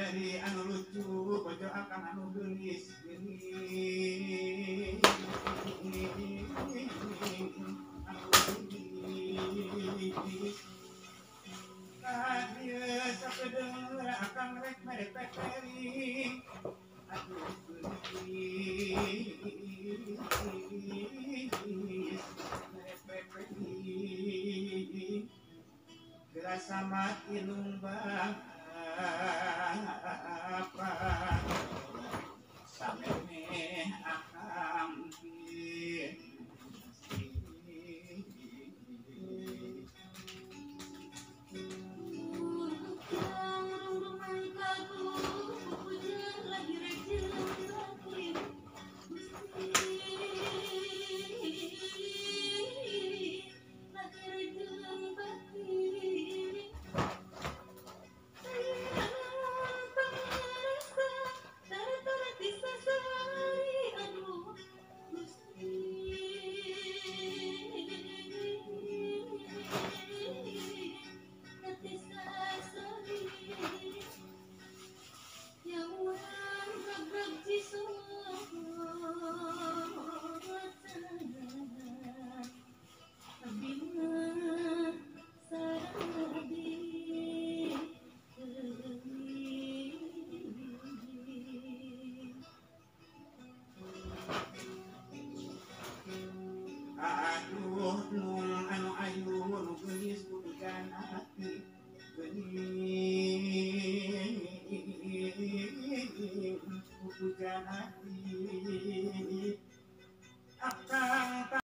dari anu lucu bojo akan anu geulis geulis anu geulis kadieu sapedeung akan rek mere peperi aduh geulis mere peperi gerasa mati numbang apa samene akam aduh nun anu ayu nu geulis kudukan hati geulis kudukan hati